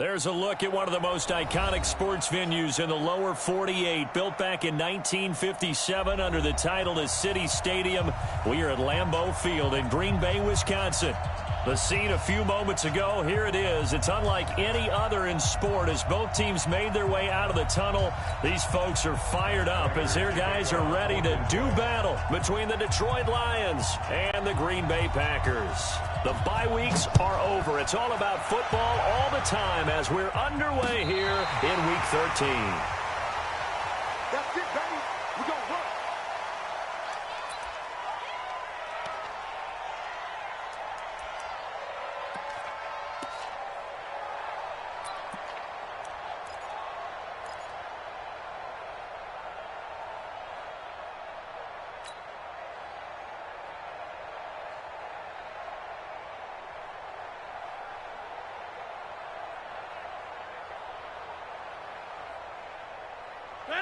There's a look at one of the most iconic sports venues in the lower 48, built back in 1957 under the title of City Stadium. We are at Lambeau Field in Green Bay, Wisconsin. The scene a few moments ago, here it is. It's unlike any other in sport as both teams made their way out of the tunnel. These folks are fired up as their guys are ready to do battle between the Detroit Lions and the Green Bay Packers. The bye weeks are over. It's all about football all the time as we're underway here in Week 13. That's it, baby. We're going to work.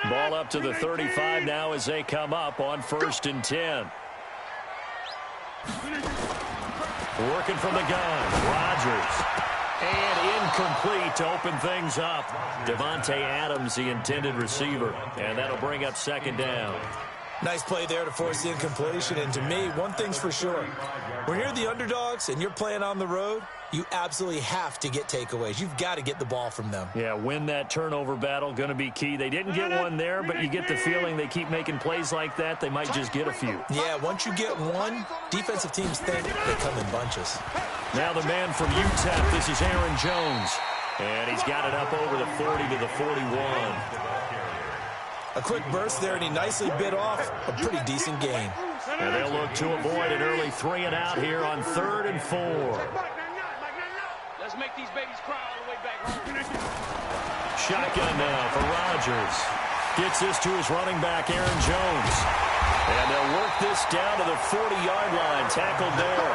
Ball up to the 35 now as they come up on 1st and 10. Working from the gun, Rodgers. And incomplete to open things up. Devontae Adams, the intended receiver. And that'll bring up 2nd down. Nice play there to force the incompletion. And to me, one thing's for sure. When you're the underdogs and you're playing on the road, you absolutely have to get takeaways. You've got to get the ball from them. Yeah, win that turnover battle, going to be key. They didn't get one there, but you get the feeling they keep making plays like that, they might just get a few. Yeah, once you get one, defensive teams think they come in bunches. Now the man from UTEP, this is Aaron Jones. And he's got it up over the 40 to the 41. A quick burst there, and he nicely bit off a pretty decent gain. And they'll look to avoid an early 3 and out here on 3rd and 4. Let's make these babies cry all the way back home. Shotgun now for Rodgers. Gets this to his running back, Aaron Jones. And they'll work this down to the 40-yard line, tackled there.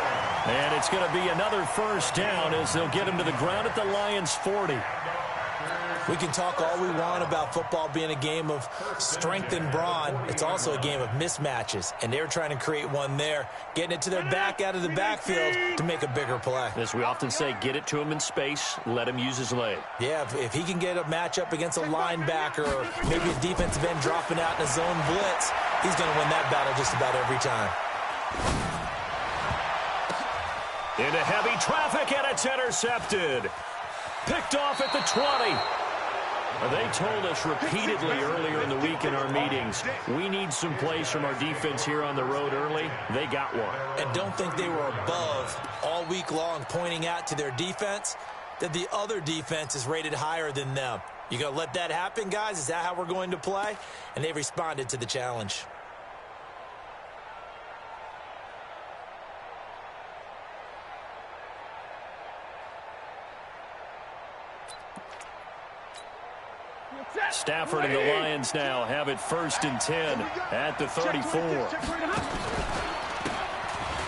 And it's going to be another 1st down as they'll get him to the ground at the Lions' 40. We can talk all we want about football being a game of strength and brawn. It's also a game of mismatches, and they're trying to create one there, getting it to their back out of the backfield to make a bigger play. As we often say, get it to him in space, let him use his leg. Yeah, if he can get a matchup against a linebacker or maybe a defensive end dropping out in a zone blitz, he's going to win that battle just about every time. Into heavy traffic, and it's intercepted. Picked off at the 20. They told us repeatedly earlier in the week in our meetings, we need some plays from our defense here on the road early. They got one. And don't think they were above all week long pointing out to their defense that the other defense is rated higher than them. You going to let that happen, guys? Is that how we're going to play? And they responded to the challenge. Stafford and the Lions now have it 1st and 10 at the 34.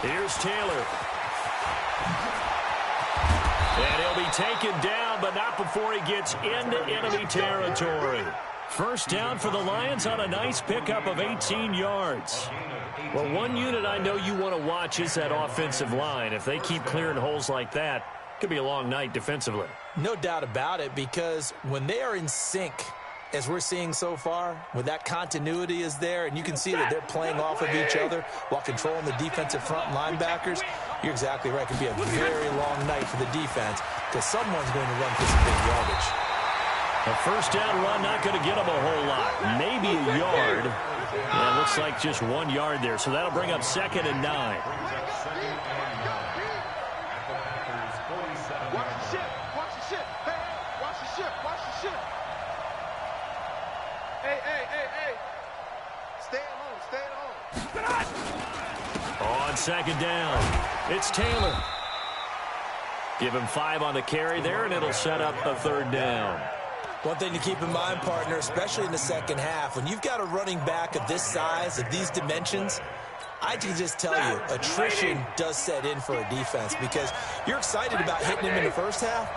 Here's Taylor. And he'll be taken down, but not before he gets into enemy territory. 1st down for the Lions on a nice pickup of 18 yards. Well, one unit I know you want to watch is that offensive line. If they keep clearing holes like that, it could be a long night defensively. No doubt about it, because when they are in sync, as we're seeing so far, when that continuity is there and you can see that they're playing off of each other while controlling the defensive front linebackers, you're exactly right. It could be a very long night for the defense because someone's going to run for some big yardage. A 1st down run, not going to get them a whole lot. Maybe a yard. And it looks like just 1 yard there. So that'll bring up 2nd and 9. On 2nd down, it's Taylor. Give him 5 on the carry there, and it'll set up a 3rd down. One thing to keep in mind, partner, especially in the second half, when you've got a running back of this size, of these dimensions, I can just tell you, attrition does set in for a defense because you're excited about hitting him in the first half.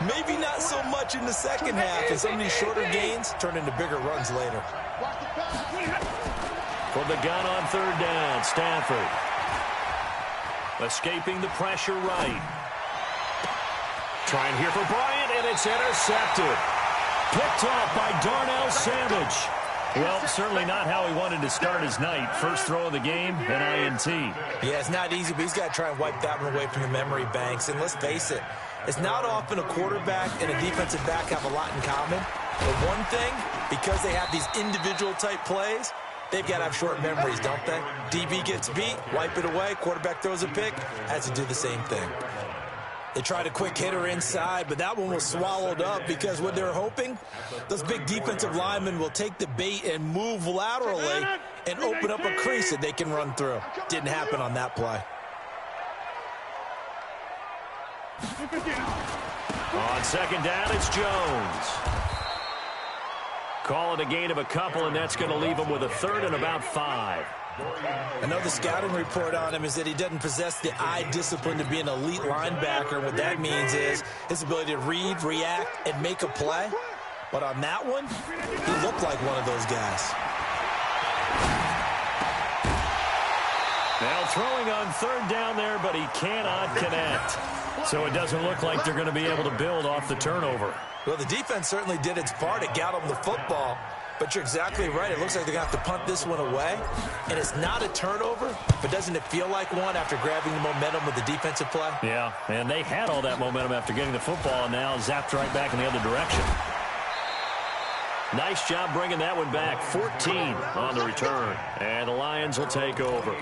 Maybe not so much in the second half, and some of these shorter gains turn into bigger runs later. From the gun on 3rd down, Stafford. Escaping the pressure right. Trying here for Bryant, and and it's intercepted. Picked off by Darnell Savage. Well, certainly not how he wanted to start his night. First throw of the game, an INT. Yeah, it's not easy, but he's got to try and wipe that one away from the memory banks. And let's face it, it's not often a quarterback and a defensive back have a lot in common. But one thing, because they have these individual type plays, they've got to have short memories, don't they? DB gets beat, wipe it away, quarterback throws a pick, has to do the same thing. They tried a quick hitter inside, but that one was swallowed up because what they're hoping, those big defensive linemen will take the bait and move laterally and open up a crease that they can run through. Didn't happen on that play. On second down, it's Jones. Call it a gain of a couple, and that's going to leave him with a third and about 5. I know the scouting report on him is that he doesn't possess the eye discipline to be an elite linebacker. What that means is his ability to read, react, and make a play. But on that one, he looked like one of those guys. Now throwing on third down there, but he cannot connect. So it doesn't look like they're going to be able to build off the turnover. Well, the defense certainly did its part. It got him the football. But you're exactly right. It looks like they're going to have to punt this one away. And it's not a turnover, but doesn't it feel like one after grabbing the momentum with the defensive play? Yeah, and they had all that momentum after getting the football, and now zapped right back in the other direction. Nice job bringing that one back. 14 on the return. And the Lions will take over.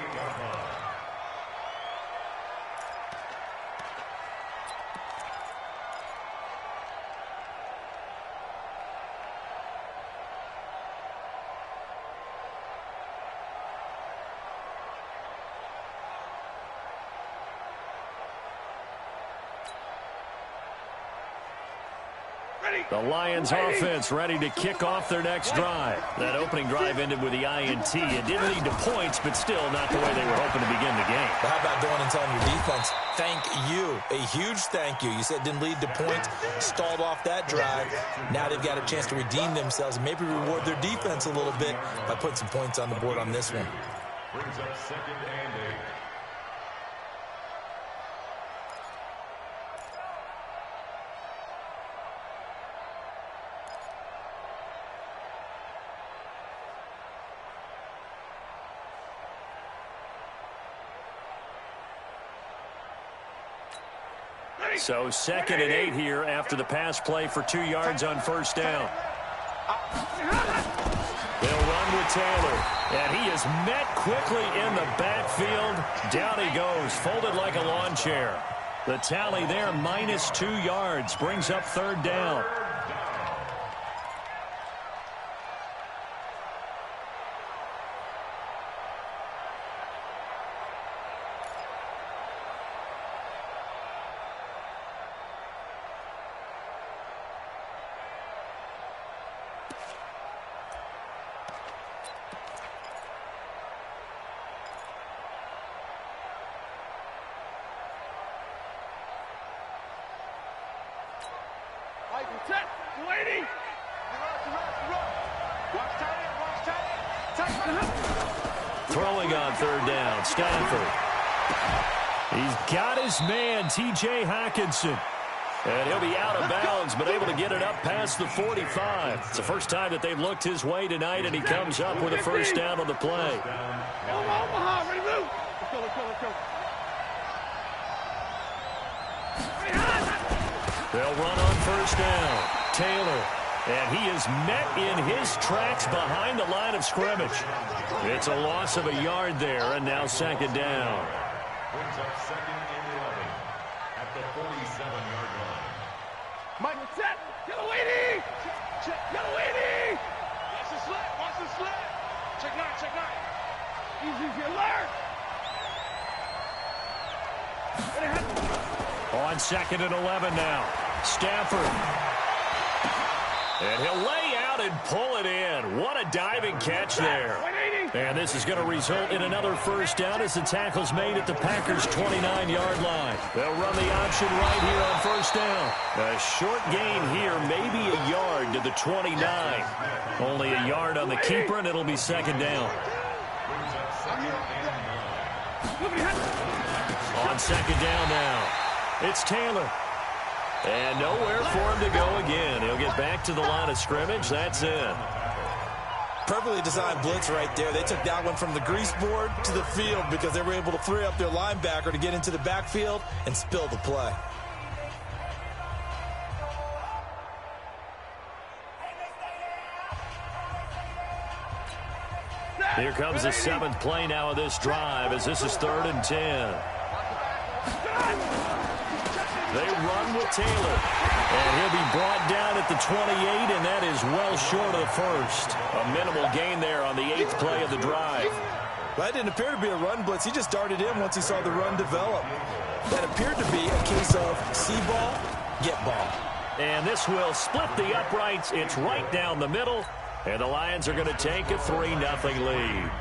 The Lions offense ready to kick off their next drive. That opening drive ended with the INT. It didn't lead to points, but still not the way they were hoping to begin the game. But how about going and telling your defense, thank you, a huge thank you. You said it didn't lead to points, stalled off that drive. Now they've got a chance to redeem themselves and maybe reward their defense a little bit by putting some points on the board on this one. Brings up second and 8. So second and 8 here after the pass play for 2 yards on first down. They'll run with Taylor. And he is met quickly in the backfield. Down he goes, folded like a lawn chair. The tally there, minus 2 yards, brings up third down. Throwing on third down, Stafford. He's got his man, T.J. Hockenson. And he'll be out of bounds, but able to get it up past the 45. It's the first time that they've looked his way tonight, and he comes up with a first down on the play. They'll run on first down. Taylor. And he is met in his tracks behind the line of scrimmage. It's a loss of a yard there, and now second down. Brings up second and 11 at the 47-yard line. Michael, set. Yellow-80. Yellow-80. Watch the sled. Watch the sled. Check 9. Check 9. Easy, alert. On second and 11 now. Stafford. And he'll lay out and pull it in. What a diving catch there. And this is going to result in another first down as the tackle's made at the Packers' 29-yard line. They'll run the option right here on first down. A short gain here, maybe a yard to the 29. Only a yard on the keeper, and it'll be second down. On second down now, it's Taylor. And nowhere for him to go again. He'll get back to the line of scrimmage. That's it. Perfectly designed blitz right there. They took that one from the grease board to the field because they were able to free up their linebacker to get into the backfield and spill the play. Here comes the 7th play now of this drive as this is 3rd and 10. They run with Taylor. And he'll be brought down at the 28, and that is well short of the first. A minimal gain there on the 8th play of the drive. That didn't appear to be a run blitz. He just darted in once he saw the run develop. That appeared to be a case of see ball, get ball. And this will split the uprights. It's right down the middle. And the Lions are going to take a 3-0 lead.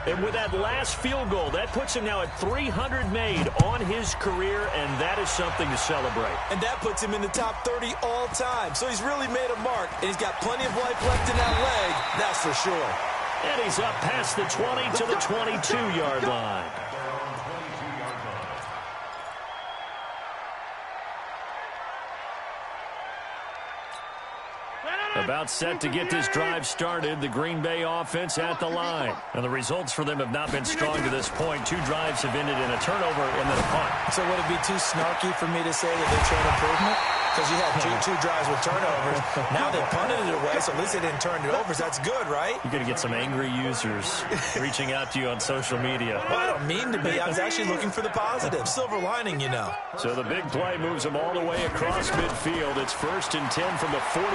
And with that last field goal, that puts him now at 300 made on his career, and that is something to celebrate. And that puts him in the top 30 all time. So he's really made a mark, and he's got plenty of life left in that leg, that's for sure. And he's up past the 20 to the 22-yard line. About set to get this drive started, the Green Bay offense at the line. And the results for them have not been strong to this point. 2 drives have ended in a turnover and then a punt. So would it be too snarky for me to say that they've shown improvement? Because you had two drives with turnovers. Now they punted it away, so at least they didn't turn it over. So that's good, right? You're going to get some angry users reaching out to you on social media. Well, I don't mean to be. I was actually looking for the positive. Silver lining, you know. So the big play moves them all the way across midfield. It's 1st and 10 from the 45.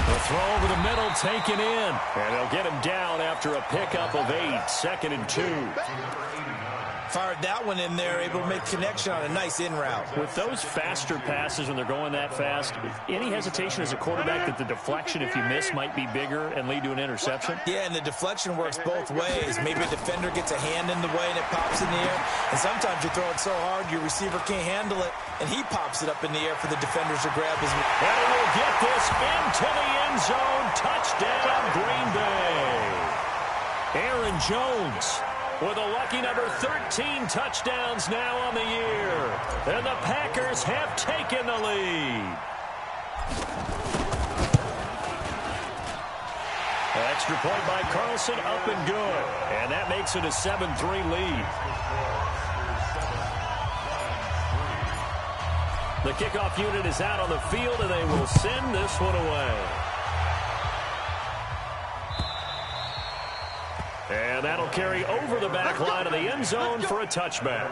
The throw over the middle taken in. And they'll get him down after a pickup of 8. 2nd and 2. Fired that one in there, able to make connection on a nice in route. With those faster passes when they're going that fast, any hesitation as a quarterback that the deflection, if you miss, might be bigger and lead to an interception? Yeah, and the deflection works both ways. Maybe a defender gets a hand in the way and it pops in the air. And sometimes you throw it so hard your receiver can't handle it, and he pops it up in the air for the defenders to grab his. And he will get this into the end zone. Touchdown, Green Bay. Aaron Jones with a lucky number 13 touchdowns now on the year. And the Packers have taken the lead. Extra point by Carlson, up and good. And that makes it a 7-3 lead. The kickoff unit is out on the field, and they will send this one away. And that'll carry over the back line of the end zone for a touchback.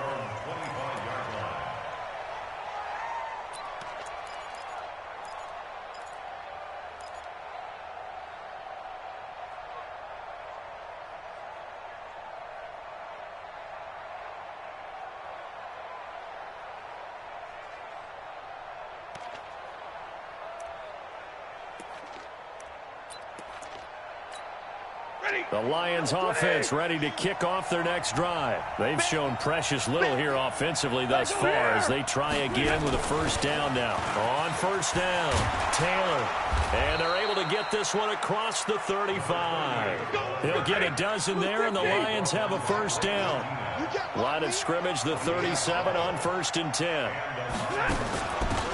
The Lions offense ready to kick off their next drive. They've shown precious little here offensively thus far as they try again with a 1st down now. On 1st down, Taylor. And they're able to get this one across the 35. He'll get a dozen there, and the Lions have a 1st down. Line of scrimmage, the 37 on 1st and 10.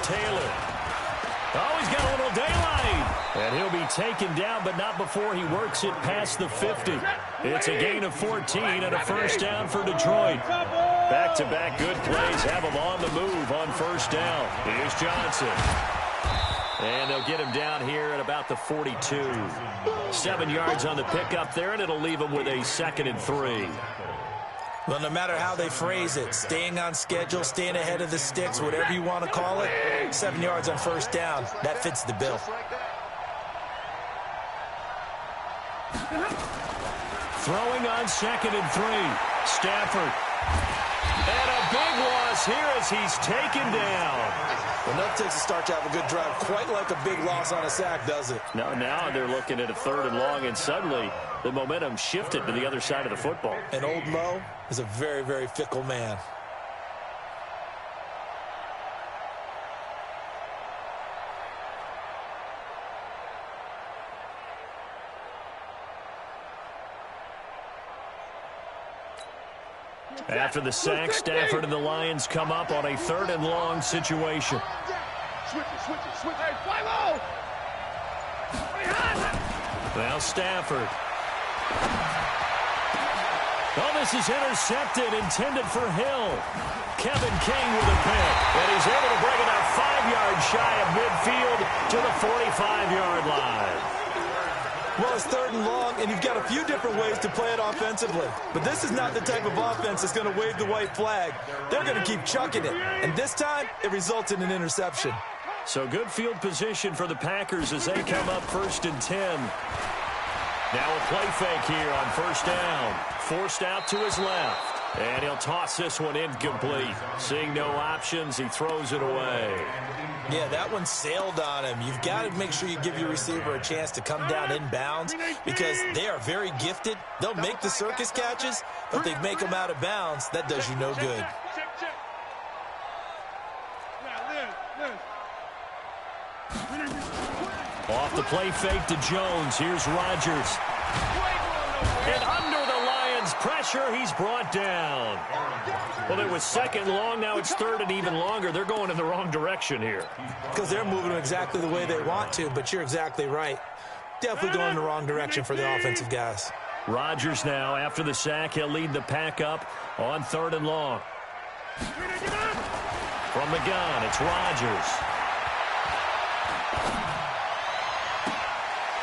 Taylor. Oh, he's got a little daylight. And he'll be taken down, but not before he works it past the 50. It's a gain of 14 and a 1st down for Detroit. Back-to-back good plays have him on the move on 1st down. Here's Johnson. And they'll get him down here at about the 42. 7 yards on the pickup there, and it'll leave him with a 2nd and 3. Well, no matter how they phrase it, staying on schedule, staying ahead of the sticks, whatever you want to call it, 7 yards on 1st down, that fits the bill. Throwing on 2nd and 3. Stafford. And a big loss here as he's taken down. Enough takes a start to have a good drive. Quite like a big loss on a sack, does it? No, now they're looking at a 3rd and long, and suddenly the momentum shifted to the other side of the football. And Old Mo is a very, very fickle man. After the sack, Stafford and the Lions come up on a 3rd and long situation. Switch it. Hey, fly low. Now Stafford. Oh, this is intercepted, intended for Hill. Kevin King with a pick, and he's able to bring it out 5 yards shy of midfield to the 45-yard line. Well, it's 3rd and long, and you've got a few different ways to play it offensively. But this is not the type of offense that's going to wave the white flag. They're going to keep chucking it. And this time, it results in an interception. So good field position for the Packers as they come up 1st and 10. Now a play fake here on 1st down. Forced out to his left. And he'll toss this one incomplete. Seeing no options, he throws it away. Yeah, that one sailed on him. You've got to make sure you give your receiver a chance to come down inbounds because they are very gifted. They'll make the circus catches, but if they make them out of bounds, that does you no good. Off the play fake to Jones. Here's Rodgers. And under the Lions' pressure, he's brought down. Well, it was 2nd long. Now it's 3rd and even longer. They're going in the wrong direction here. Because they're moving them exactly the way they want to, but you're exactly right. Definitely going in the wrong direction for the offensive guys. Rodgers now, after the sack, he'll lead the pack up on 3rd and long. From the gun, it's Rodgers.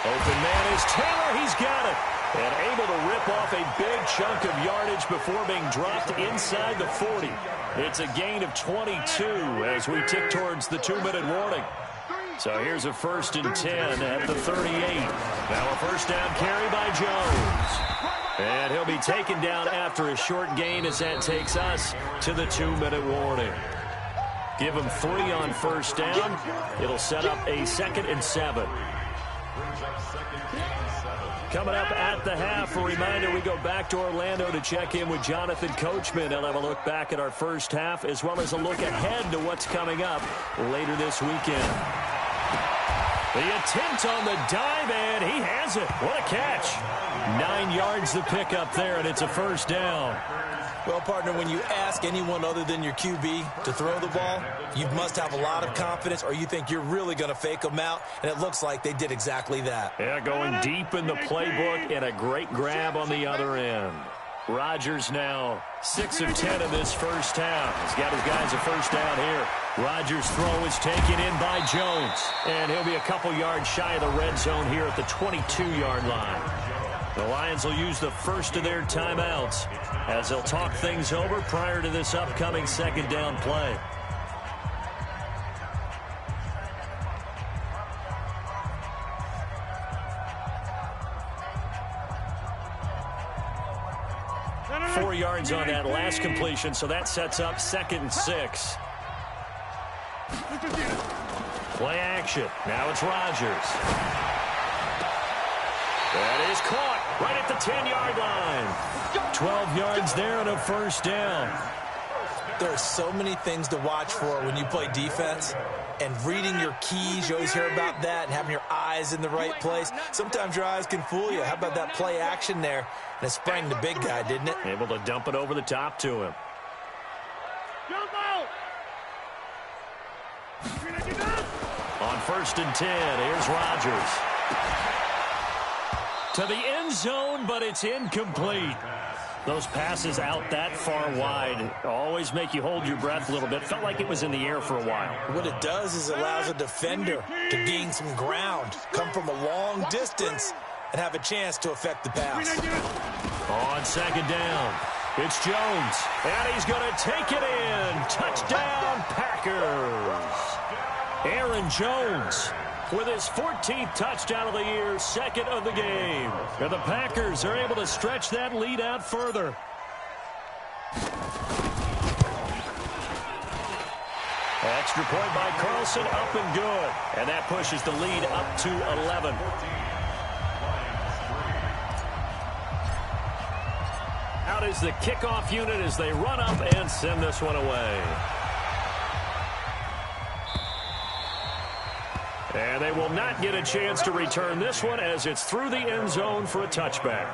Open man is Taylor. He's got it. And able to rip off a big chunk of yardage before being dropped inside the 40. It's a gain of 22 as we tick towards the 2-minute warning. So here's a 1st and 10 at the 38. Now a 1st down carry by Jones. And he'll be taken down after a short gain as that takes us to the 2-minute warning. Give him 3 on 1st down. It'll set up a 2nd and 7. Coming up at the half, a reminder, we go back to Orlando to check in with Jonathan Coachman. He'll have a look back at our first half as well as a look ahead to what's coming up later this weekend. The attempt on the dive, and he has it. What a catch. 9 yards the pickup there, and it's a 1st down. Well, partner, when you ask anyone other than your QB to throw the ball, you must have a lot of confidence or you think you're really going to fake them out, and it looks like they did exactly that. Yeah, going deep in the playbook and a great grab on the other end. Rodgers now 6 of 10 in this first half. He's got his guys a 1st down here. Rodgers' throw is taken in by Jones, and he'll be a couple yards shy of the red zone here at the 22-yard line. The Lions will use the first of their timeouts as they'll talk things over prior to this upcoming 2nd down play. Four yards on that last completion, so that sets up 2nd and 6. Play action. Now it's Rodgers. That is caught right at the 10-yard line. 12 yards there and a 1st down. There are so many things to watch for when you play defense. And reading your keys, you always hear about that, and having your eyes in the right place. Sometimes your eyes can fool you. How about that play action there? And it sprang the big guy, didn't it? Able to dump it over the top to him. On 1st and 10, here's Rodgers. To the end zone, but it's incomplete. Those passes out that far wide always make you hold your breath a little bit. Felt like it was in the air for a while. What it does is it allows a defender to gain some ground, come from a long distance, and have a chance to affect the pass. On 2nd down, it's Jones, and he's going to take it in. Touchdown, Packers. Aaron Jones with his 14th touchdown of the year, 2nd of the game. And the Packers are able to stretch that lead out further. Extra point by Carlson, up and good. And that pushes the lead up to 11. Out is the kickoff unit as they run up and send this one away. And they will not get a chance to return this one as it's through the end zone for a touchback.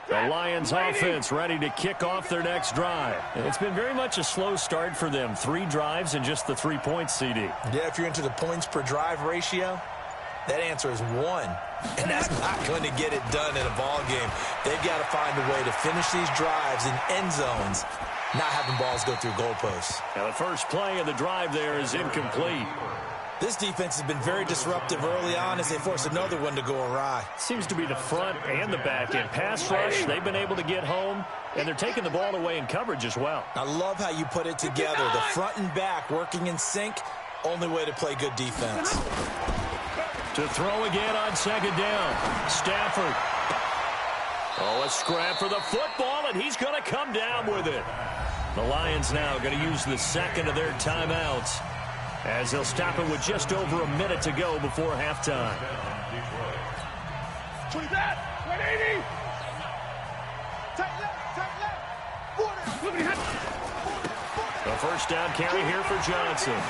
The Lions offense ready to kick off their next drive. It's been very much a slow start for them. 3 drives and just the 3 points, CD. Yeah, if you're into the points per drive ratio, that answer is 1. And that's not going to get it done in a ball game. They've got to find a way to finish these drives in end zones, not having balls go through goalposts. Now the first play of the drive there is incomplete. This defense has been very disruptive early on as they force another one to go awry. Seems to be the front and the back end. Pass rush, they've been able to get home, and they're taking the ball away in coverage as well. I love how you put it together. The front and back working in sync, only way to play good defense. To throw again on second down. Stafford. Oh, a scrap for the football, and he's going to come down with it. The Lions now going to use the second of their timeouts as they'll stop it with just over a minute to go before halftime. 20 that, 180. Tight left, 40. A first down carry here for Johnson.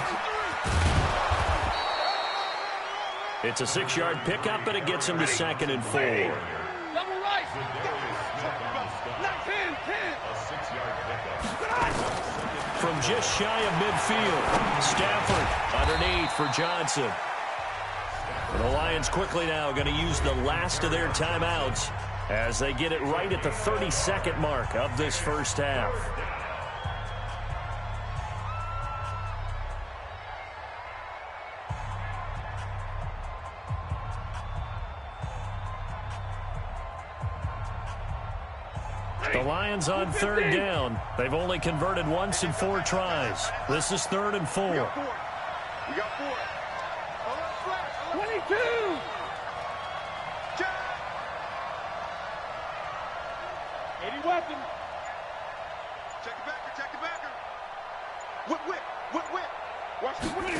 It's a 6-yard pickup, but it gets him to 2nd and 4. Double right. 10. From just shy of midfield, Stafford underneath for Johnson. The Lions quickly now going to use the last of their timeouts as they get it right at the 32nd mark of this first half. The Lions on 3rd down. They've only converted once in 4 tries. This is 3rd and 4. We got 4. 22. Jack. 80 weapon. Check the backer, check the backer. Whip. Watch the whip.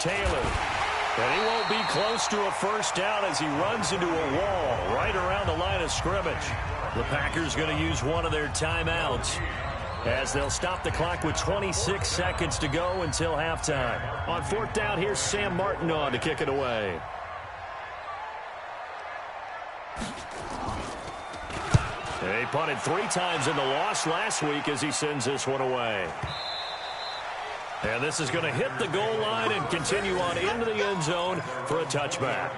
Taylor. And he won't be close to a first down as he runs into a wall right around the line of scrimmage. The Packers going to use one of their timeouts as they'll stop the clock with 26 seconds to go until halftime. On 4th down, here's Sam Martin on to kick it away. He punted 3 times in the loss last week as he sends this one away. And this is going to hit the goal line and continue on into the end zone for a touchback.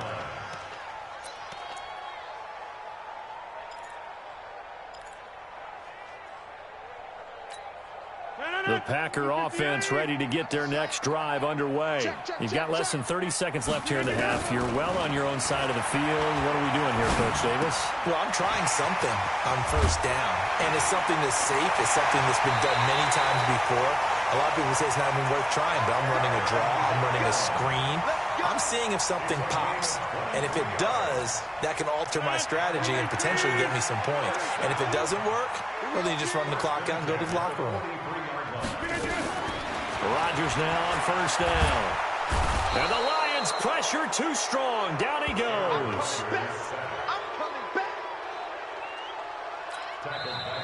The Packer offense ready to get their next drive underway. You've got less than 30 seconds left here in the half. You're well on your own side of the field. What are we doing here, Coach Davis? Well, I'm trying something on first down, and it's something that's safe. It's something that's been done many times before. A lot of people say it's not even worth trying, but I'm running a draw. I'm running a screen. I'm seeing if something pops, and if it does, that can alter my strategy and potentially get me some points. And if it doesn't work, well, then you just run the clock out and go to the locker room. Rodgers now on first down. And the Lions pressure too strong. Down he goes.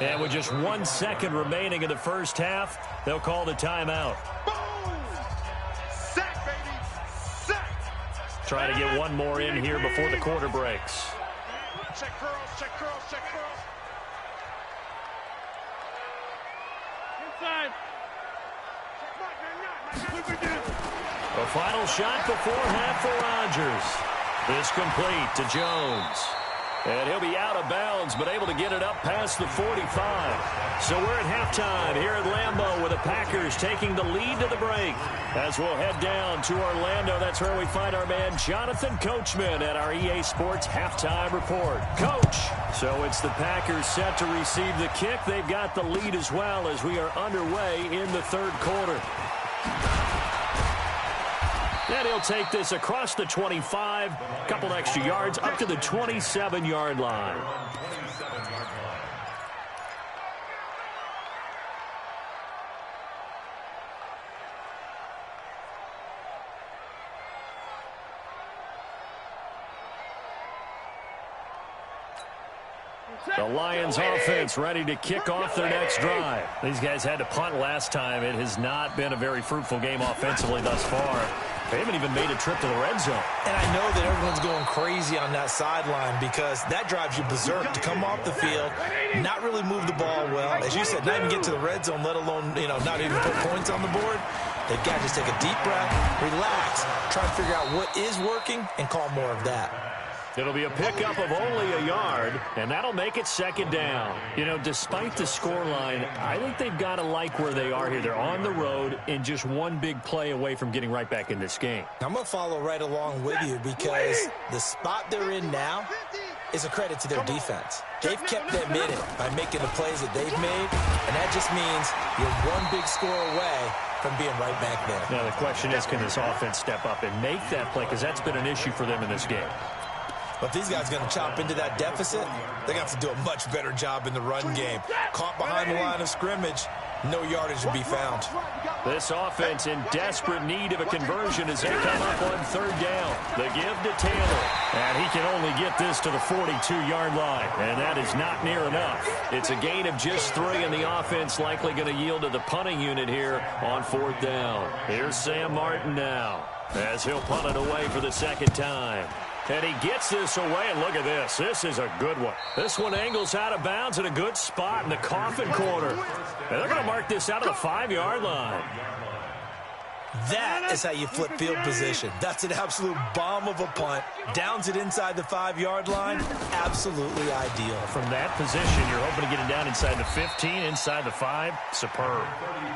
And with just 1 second remaining in the first half, they'll call the timeout. Sack, baby. Sack. Trying to get one more in here before the quarter breaks. Check curls, check curls, check curls. Inside. A final shot before half for Rodgers. This complete to Jones. And he'll be out of bounds, but able to get it up past the 45. So we're at halftime here at Lambeau with the Packers taking the lead to the break. As we'll head down to Orlando, that's where we find our man Jonathan Coachman at our EA Sports Halftime Report. Coach, so it's the Packers set to receive the kick. They've got the lead as well as we are underway in the 3rd quarter. And he'll take this across the 25, a couple extra yards, up to the 27-yard line. The Lions offense ready to kick off their next drive. These guys had to punt last time. It has not been a very fruitful game offensively thus far. They haven't even made a trip to the red zone. And I know that everyone's going crazy on that sideline because that drives you berserk to come off the field, not really move the ball well. As you said, not even get to the red zone, let alone, not even put points on the board. They've got to just take a deep breath, relax, try and figure out what is working, and call more of that. It'll be a pickup of only a yard, and that'll make it second down. Despite the scoreline, I think they've got to like where they are here. They're on the road and just one big play away from getting right back in this game. I'm going to follow right along with you because the spot they're in now is a credit to their defense. They've kept them in it by making the plays that they've made, and that just means you're one big score away from being right back there. Now, the question is, can this offense step up and make that play? Because that's been an issue for them in this game. But if these guys are going to chop into that deficit, they're going to have to do a much better job in the run game. Caught behind the line of scrimmage, no yardage to be found. This offense in desperate need of a conversion as they come up on third down. The give to Taylor. And he can only get this to the 42-yard line. And that is not near enough. It's a gain of just 3, and the offense likely going to yield to the punting unit here on fourth down. Here's Sam Martin now as he'll punt it away for the second time. And he gets this away, and look at this. This is a good one. This one angles out of bounds in a good spot in the coffin corner. And they're going to mark this out of the 5-yard line. That is how you flip field position. That's an absolute bomb of a punt. Downs it inside the 5-yard line. Absolutely ideal. From that position, you're hoping to get it down inside the 15, inside the 5. Superb.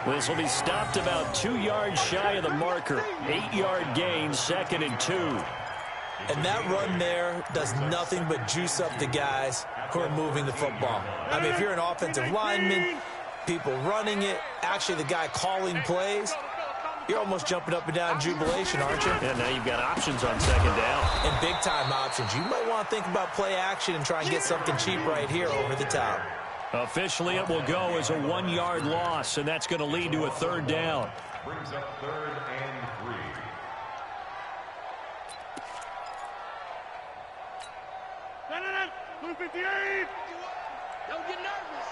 This will be stopped about 2 yards shy of the marker. 8-yard gain, 2nd and 2. And that run there does nothing but juice up the guys who are moving the football. I mean, if you're an offensive lineman, people running it, actually the guy calling plays, you're almost jumping up and down in jubilation, aren't you? Yeah, now you've got options on second down. And big-time options. You might want to think about play action and try and get something cheap right here over the top. Officially, it will go as a 1-yard loss, and that's going to lead to a third down. Brings up 3rd and 3. Blue 58! Don't get nervous.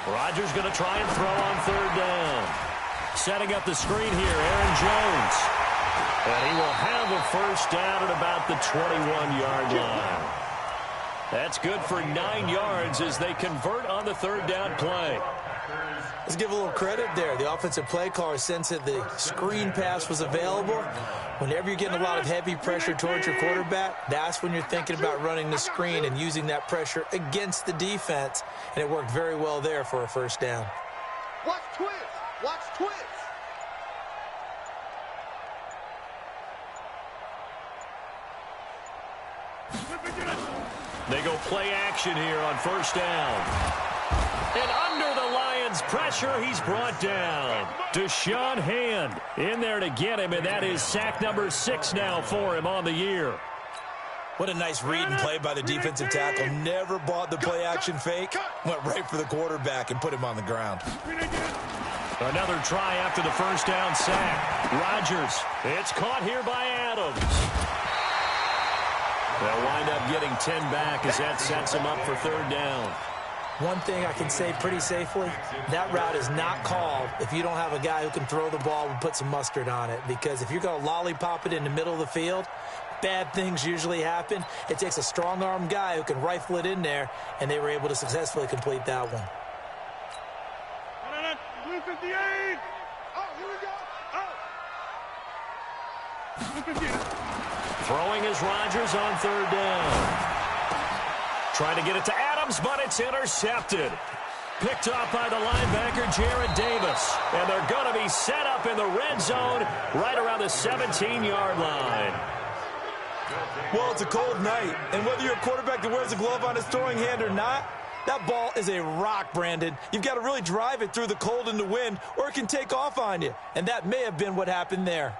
Rodgers going to try and throw on third down. Setting up the screen here, Aaron Jones. And he will have a first down at about the 21-yard line. That's good for 9 yards as they convert on the third down play. Let's give a little credit there. The offensive play caller sensed that the screen pass was available. Whenever you're getting a lot of heavy pressure towards your quarterback, that's when you're thinking about running the screen and using that pressure against the defense. And it worked very well there for a first down. Watch twist. Watch twist. They go play action here on first down. And under the Lions' pressure, he's brought down. Deshaun Hand in there to get him, and that is sack number 6 now for him on the year. What a nice read and play by the defensive tackle. Never bought the play action fake. Went right for the quarterback and put him on the ground. Another try after the first down sack. Rodgers, it's caught here by Adams. They'll wind up getting 10 back as that sets him up for third down. One thing I can say pretty safely, that route is not called if you don't have a guy who can throw the ball and put some mustard on it. Because if you're going to lollipop it in the middle of the field, bad things usually happen. It takes a strong-arm guy who can rifle it in there, and they were able to successfully complete that one. Blue 58! Oh, here we go! Oh! Blue 58. Throwing is Rodgers on third down. Trying to get it to Adams, but it's intercepted. Picked off by the linebacker, Jared Davis. And they're going to be set up in the red zone right around the 17-yard line. Well, it's a cold night, and whether you're a quarterback that wears a glove on his throwing hand or not, that ball is a rock, Brandon. You've got to really drive it through the cold and the wind, or it can take off on you. And that may have been what happened there.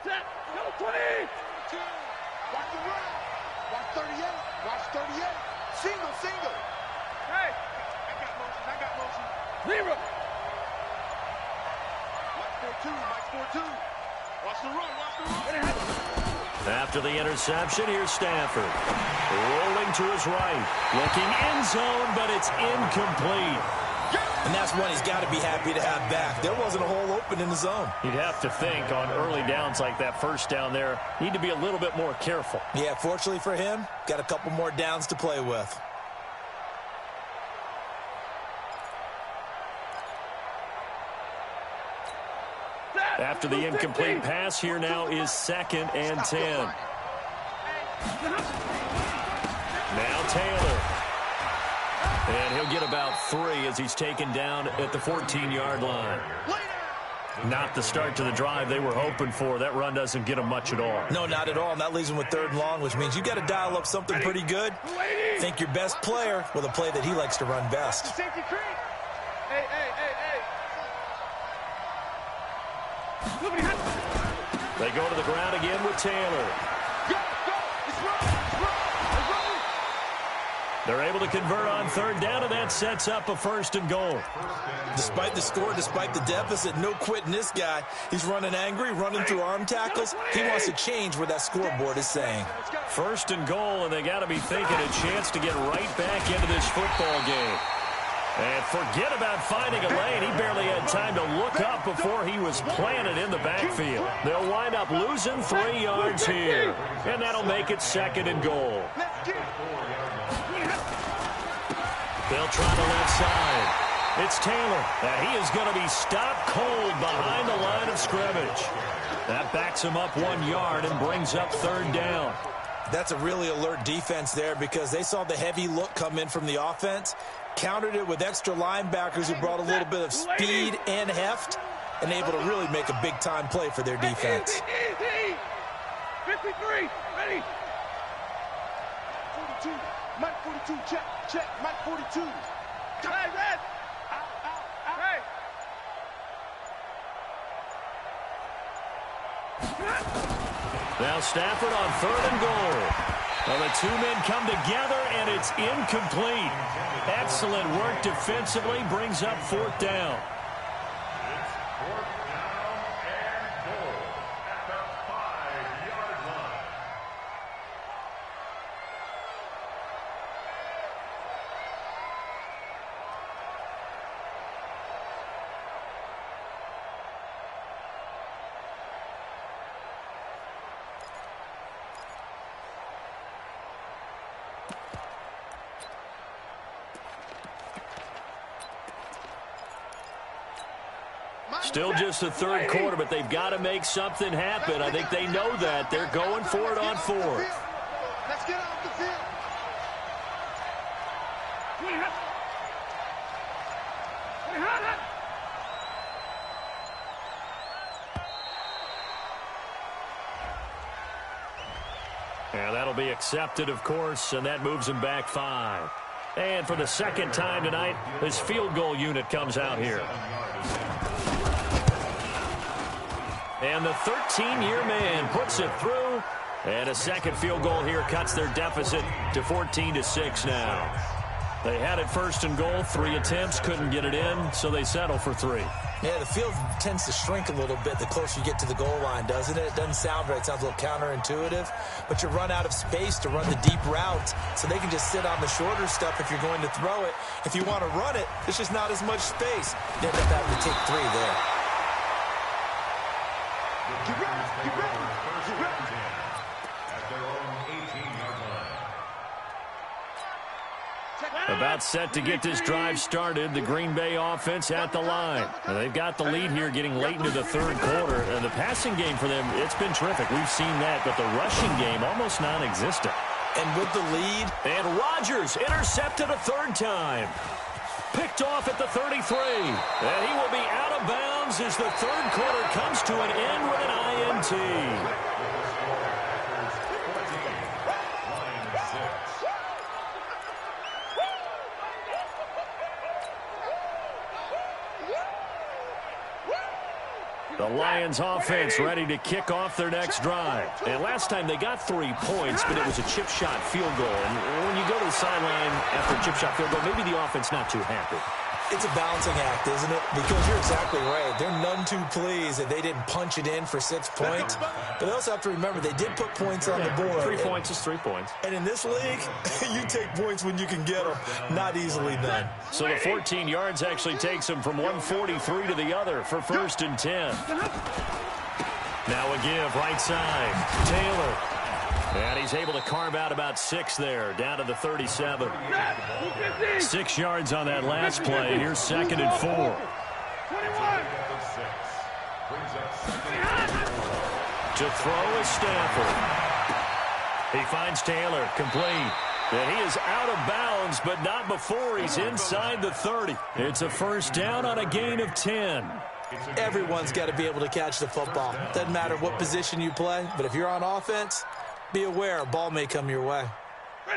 Set! Go 20! Watch the run! Watch 38! Watch 38! Single! Hey! I got motion! Zero! After the interception, here's Stafford. Rolling to his right. Looking end zone, but it's incomplete. And that's one he's got to be happy to have back. There wasn't a hole open in the zone. You'd have to think on early downs like that first down there, need to be a little bit more careful. Yeah, fortunately for him, got a couple more downs to play with. After the incomplete pass, here now is 2nd and 10. Now Taylor. And he'll get about 3 as he's taken down at the 14-yard line. Not the start to the drive they were hoping for. That run doesn't get them much at all. No, not at all. And that leaves them with 3rd and long, which means you got to dial up something pretty good. Think your best player with a play that he likes to run best. They go to the ground again with Taylor. They're able to convert on 3rd down, and that sets up a 1st and goal. Despite the score, despite the deficit, no quitting this guy. He's running angry, running through arm tackles. He wants to change what that scoreboard is saying. 1st and goal, and they got to be thinking a chance to get right back into this football game. And forget about finding a lane. He barely had time to look up before he was planted in the backfield. They'll wind up losing 3 yards here, and that'll make it 2nd and goal. They'll try the left side. It's Taylor, and he is going to be stopped cold behind the line of scrimmage. That backs him up 1 yard and brings up 3rd down. That's a really alert defense there because they saw the heavy look come in from the offense, countered it with extra linebackers who brought a little bit of speed and heft, and able to really make a big-time play for their defense. 53, ready. 42, Mike 42, check, Mike 42. Hey, red. Hey. Now Stafford on 3rd and goal. Well, the 2 men come together, and it's incomplete. Excellent work defensively, brings up 4th down. It's 4th down and goal at the 5-yard line. Still just the 3rd quarter, but they've got to make something happen. I think they know that. They're going for it on 4th. Let's get off the field. And that'll be accepted, of course, and that moves him back 5. And for the 2nd time tonight, this field goal unit comes out here. And the 13-year man puts it through. And a 2nd field goal here cuts their deficit to 14-6 now. They had it 1st and goal, 3 attempts, couldn't get it in, so they settle for 3. Yeah, the field tends to shrink a little bit the closer you get to the goal line, doesn't it? It doesn't sound right. It sounds a little counterintuitive. But you run out of space to run the deep routes, so they can just sit on the shorter stuff if you're going to throw it. If you want to run it, there's just not as much space. You end up having to take 3 there. Get ready, get ready, get ready. At their own 18-yard line. About set to get this drive started. The Green Bay offense at the line. And they've got the lead here getting late into the 3rd quarter. And the passing game for them, it's been terrific. We've seen that, but the rushing game almost non-existent. And with the lead. And Rodgers intercepted a 3rd time. Picked off at the 33. And he will be out of bounds as the 3rd quarter comes to an end with an INT. The Lions offense ready to kick off their next drive. And last time they got 3 points, but it was a chip shot field goal. And when you go to the sideline after a chip shot field goal, maybe the offense not too happy. It's a balancing act, isn't it? Because you're exactly right. They're none too pleased that they didn't punch it in for 6 points. But they also have to remember they did put points on the board. 3 points is 3 points. And in this league, you take points when you can get them. Not easily done. So the 14 yards actually takes them from 143 to the other for 1st and 10. Now a give, right side. Taylor. And he's able to carve out about 6 there, down to the 37. 6 yards on that last play. Here's 2nd and 4. 21. To throw is Stafford. He finds Taylor, complete. And he is out of bounds, but not before he's inside the 30. It's a 1st down on a gain of 10. Everyone's got to be able to catch the football. Doesn't matter what position you play, but if you're on offense, be aware a ball may come your way.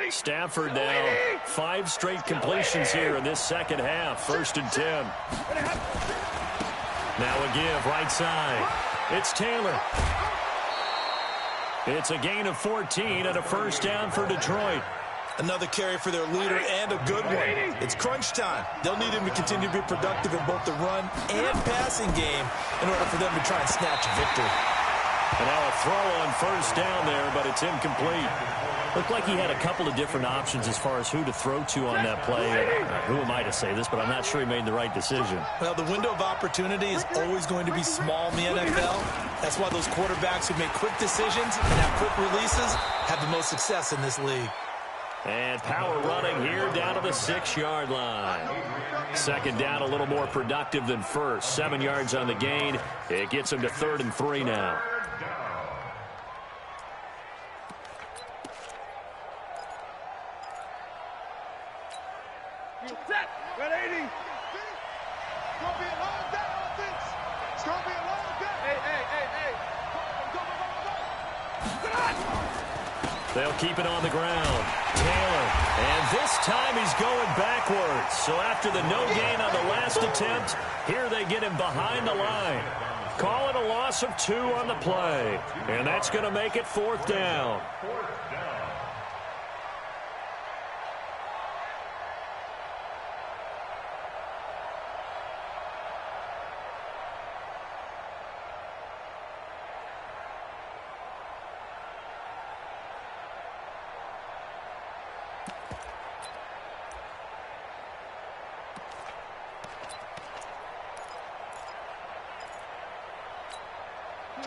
Stafford now 5 straight completions here in this 2nd half. 1st and 10. Now a give, right side. It's Taylor. It's a gain of 14 and a 1st down for Detroit. Another carry for their leader and a good one. It's crunch time. They'll need him to continue to be productive in both the run and passing game in order for them to try and snatch a victory. And now a throw on 1st down there, but it's incomplete. Looked like he had a couple of different options as far as who to throw to on that play. Who am I to say this, but I'm not sure he made the right decision. Well, the window of opportunity is always going to be small in the NFL. That's why those quarterbacks who make quick decisions and have quick releases have the most success in this league. And power running here down to the 6-yard line. 2nd down, a little more productive than 1st. 7 yards on the gain. It gets him to 3rd and 3 now. Set. Red 80. It's going to be a long day, offense. It's going to be a long day. Hey. Go. They'll keep it on the ground. Taylor. And this time he's going backwards. So after the no gain on the last attempt, here they get him behind the line. Call it a loss of 2 on the play. And that's going to make it 4th down.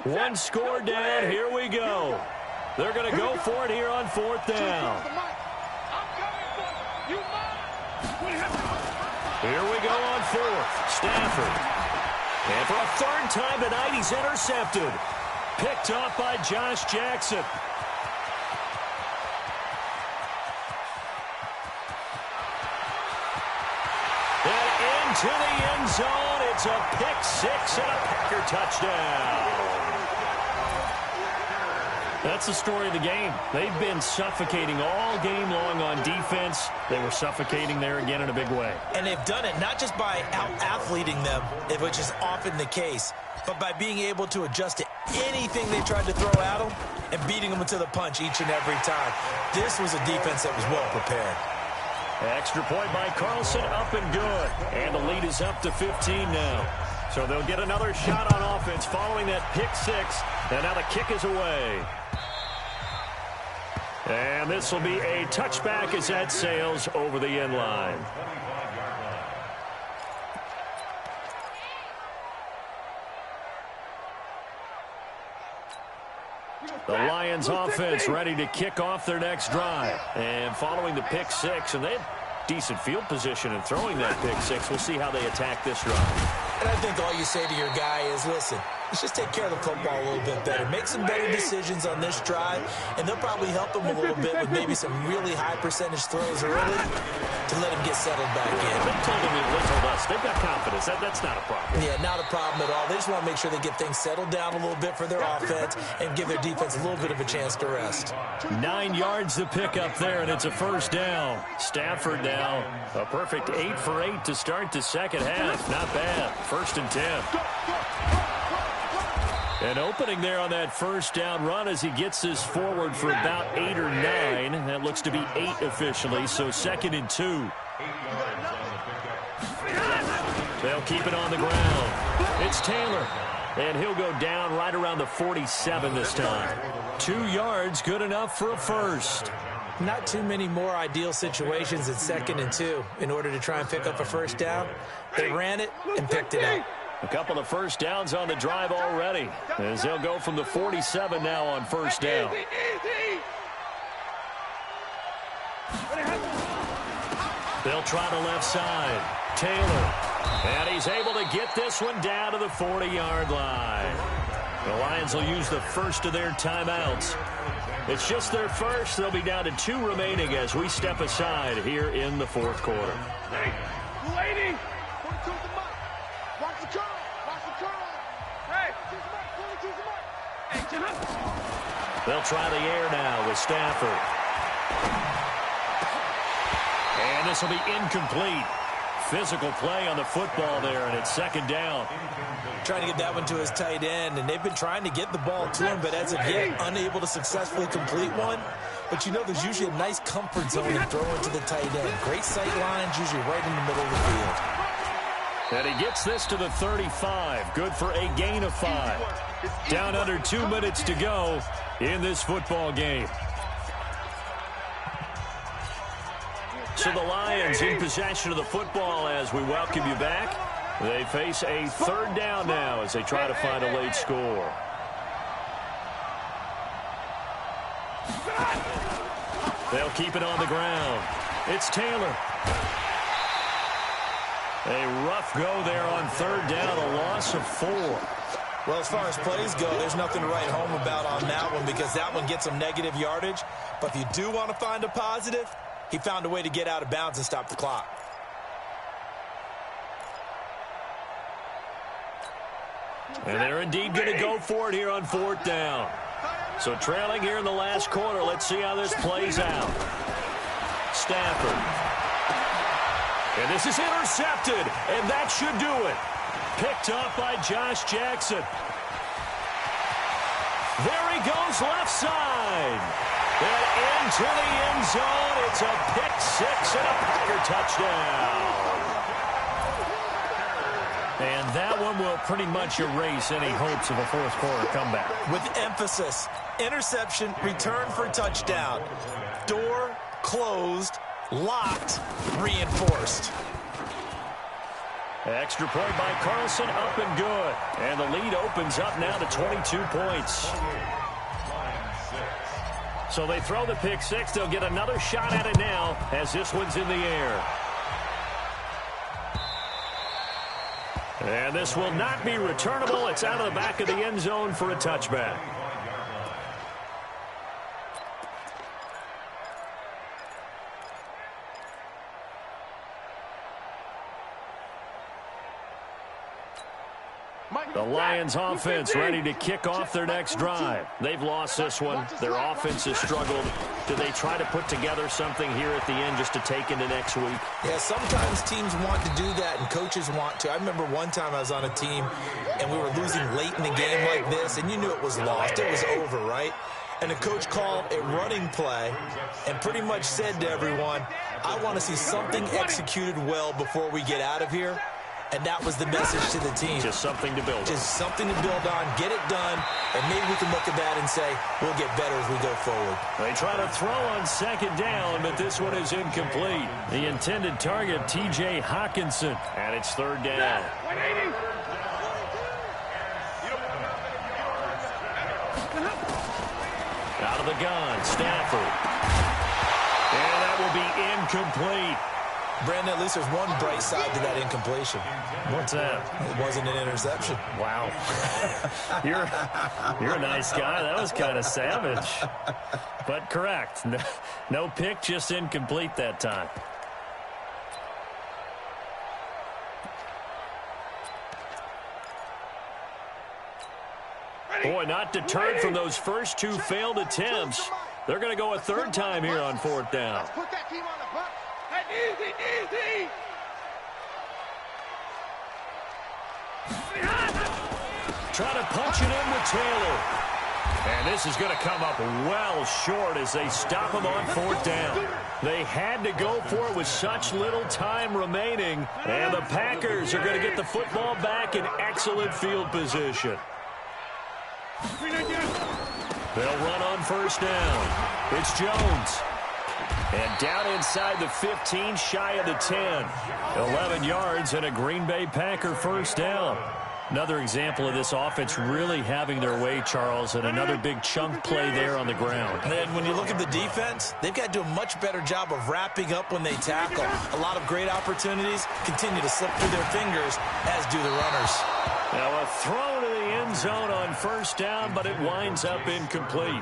One score down. Here we go. They're going to go for it here on 4th down. Here we go on 4th. Stafford. And for a 3rd time tonight, he's intercepted. Picked off by Josh Jackson. And into the end zone. It's a pick 6 and a Packer touchdown. That's the story of the game. They've been suffocating all game long on defense. They were suffocating there again in a big way. And they've done it not just by out-athleting them, which is often the case, but by being able to adjust to anything they tried to throw at them and beating them to the punch each and every time. This was a defense that was well prepared. Extra point by Carlson, up and good. And the lead is up to 15 now. So they'll get another shot on offense following that pick 6. And now the kick is away. And this will be a touchback as that sails over the end line. The Lions offense ready to kick off their next drive. And following the pick 6, and they had decent field position in throwing that pick 6. We'll see how they attack this drive. And I think all you say to your guy is, listen, let's just take care of the football a little bit better. Make some better decisions on this drive, and they'll probably help him a little bit with maybe some really high percentage throws early to let him get settled back in. They told him, they told us, they've got confidence. That's not a problem. Yeah, not a problem at all. They just want to make sure they get things settled down a little bit for their offense and give their defense a little bit of a chance to rest. 9 yards to pick up there, and it's a 1st down. Stafford now, a perfect 8 for 8 to start the second half. Not bad. 1st and 10. An opening there on that 1st down run as he gets this forward for about 8 or 9. That looks to be 8 officially, so 2nd and 2. They'll keep it on the ground. It's Taylor. And he'll go down right around the 47 this time. 2 yards, good enough for a first. Not too many more ideal situations at 2nd and 2 in order to try and pick up a first down. They ran it and picked it up. A couple of first downs on the drive already, as they'll go from the 47 now on first down. They'll try the left side. Taylor. And he's able to get this one down to the 40-yard line. The Lions will use the first of their timeouts. It's just their first. They'll be down to 2 remaining as we step aside here in the 4th quarter. Hey, lady! Watch the curl! Watch the curl! Hey! They'll try the air now with Stafford. And this will be incomplete. Physical play on the football there, and it's 2nd down. Trying to get that one to his tight end, and they've been trying to get the ball to him, but as of yet, unable to successfully complete one. But you know there's usually a nice comfort zone in throwing to the tight end. Great sight lines, usually right in the middle of the field. And he gets this to the 35. Good for a gain of 5. Down under 2 minutes to go in this football game. So the Lions in possession of the football as we welcome you back. They face a 3rd down now as they try to find a late score. They'll keep it on the ground. It's Taylor. A rough go there on 3rd down, a loss of 4. Well, as far as plays go, there's nothing to write home about on that one because that one gets some negative yardage. But if you do want to find a positive, he found a way to get out of bounds and stop the clock. And they're indeed going to go for it here on 4th down. So trailing here in the last quarter, let's see how this plays out. Stafford. And this is intercepted, and that should do it. Picked up by Josh Jackson. There he goes left side. And into the end zone. It's a pick 6 and a Packer touchdown. And that one will pretty much erase any hopes of a 4th quarter comeback. With emphasis, interception, return for touchdown. Door closed, locked, reinforced. Extra point by Carlson, up and good. And the lead opens up now to 22 points. So they throw the pick 6. They'll get another shot at it now as this one's in the air. And this will not be returnable. It's out of the back of the end zone for a touchback. The Lions offense ready to kick off their next drive. They've lost this one. Their offense has struggled. Do they try to put together something here at the end just to take into next week? Yeah, sometimes teams want to do that and coaches want to. I remember one time I was on a team and we were losing late in the game like this, and you knew it was lost. It was over, right? And the coach called a running play and pretty much said to everyone, I want to see something executed well before we get out of here. And that was the message to the team. Just something to build on. Just something to build on, get it done, and maybe we can look at that and say, we'll get better as we go forward. They try to throw on 2nd down, but this one is incomplete. The intended target, T.J. Hawkinson, and it's 3rd down. Out of the gun, Stafford. And that will be incomplete. Brandon, at least there's one bright side to that incompletion. What's that? It wasn't an interception. Wow. You're a nice guy. That was kind of savage. But correct. No pick, just incomplete that time. Boy, not deterred from those first 2 failed attempts. They're going to go a 3rd time here on 4th down. Put that team on the bus. Easy, easy. Try to punch it in with Taylor. And this is going to come up well short as they stop him on 4th down. They had to go for it with such little time remaining. And the Packers are going to get the football back in excellent field position. They'll run on 1st down. It's Jones. And down inside the 15, shy of the 10. 11 yards and a Green Bay Packer 1st down. Another example of this offense really having their way, Charles, and another big chunk play there on the ground. And then when you look at the defense, they've got to do a much better job of wrapping up when they tackle. A lot of great opportunities continue to slip through their fingers, as do the runners. Now a throw to the end zone on 1st down, but it winds up incomplete.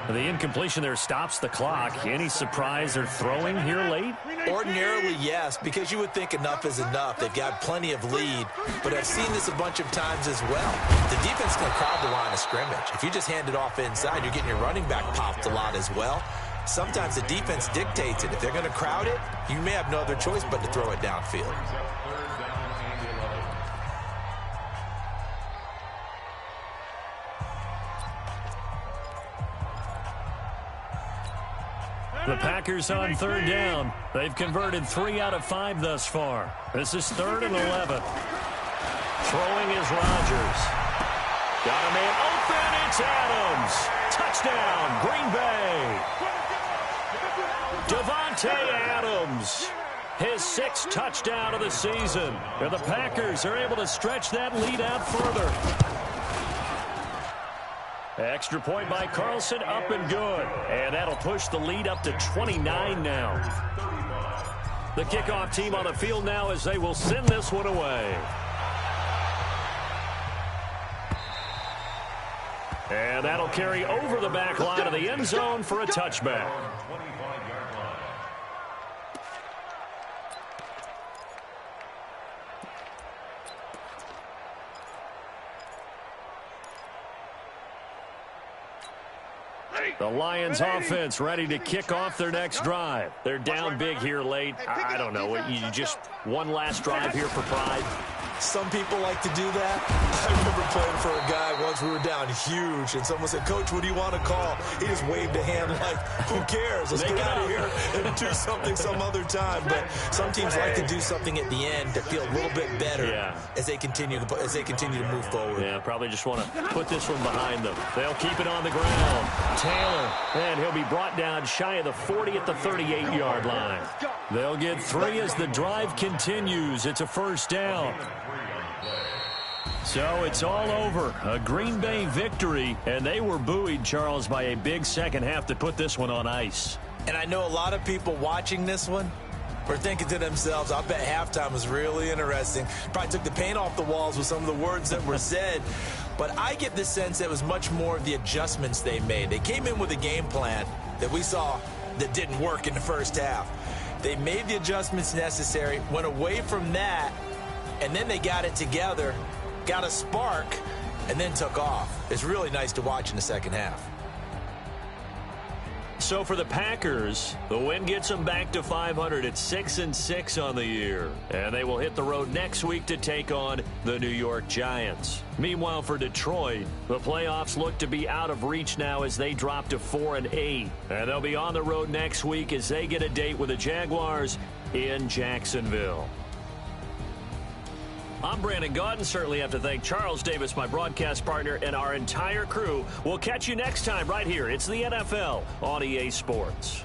The incompletion there stops the clock. Any surprise they're throwing here late? Ordinarily, yes, because you would think enough is enough. They've got plenty of lead, but I've seen this a bunch of times as well. The defense is going to crowd the line of scrimmage. If you just hand it off inside, you're getting your running back popped a lot as well. Sometimes the defense dictates it. If they're going to crowd it, you may have no other choice but to throw it downfield. The Packers on 3rd down. They've converted 3 out of 5 thus far. This is 3rd and 11. Throwing is Rodgers. Got a man open. It's Adams. Touchdown, Green Bay. Devontae Adams. His 6th touchdown of the season. And the Packers are able to stretch that lead out further. Extra point by Carlson, up and good. And that'll push the lead up to 29 now. The kickoff team on the field now as they will send this one away. And that'll carry over the back line of the end zone for a touchback. The Lions offense ready to kick off their next drive. They're down big here late. I don't know. You just one last drive here for pride. Some people like to do that. I remember playing for a guy once. We were down huge, and someone said, "Coach, what do you want to call?" He just waved a hand like, "Who cares? Let's get out of here and do something some other time." But some teams like to do something at the end to feel a little bit better as they continue to move forward. Yeah, probably just want to put this one behind them. They'll keep it on the ground. Taylor, and he'll be brought down shy of the 40 at the 38-yard line. They'll get 3 as the drive continues. It's a 1st down. So it's all over. A Green Bay victory, and they were buoyed, Charles, by a big second half to put this one on ice. And I know a lot of people watching this one were thinking to themselves, I bet halftime was really interesting. Probably took the paint off the walls with some of the words that were said. But I get the sense that it was much more of the adjustments they made. They came in with a game plan that we saw that didn't work in the first half. They made the adjustments necessary, went away from that, and then they got it together, got a spark, and then took off. It's really nice to watch in the second half. So for the Packers, the win gets them back to 500 at 6-6 on the year. And they will hit the road next week to take on the New York Giants. Meanwhile, for Detroit, the playoffs look to be out of reach now as they drop to 4-8. And they'll be on the road next week as they get a date with the Jaguars in Jacksonville. I'm Brandon Gaudin. Certainly have to thank Charles Davis, my broadcast partner, and our entire crew. We'll catch you next time right here. It's the NFL on EA Sports.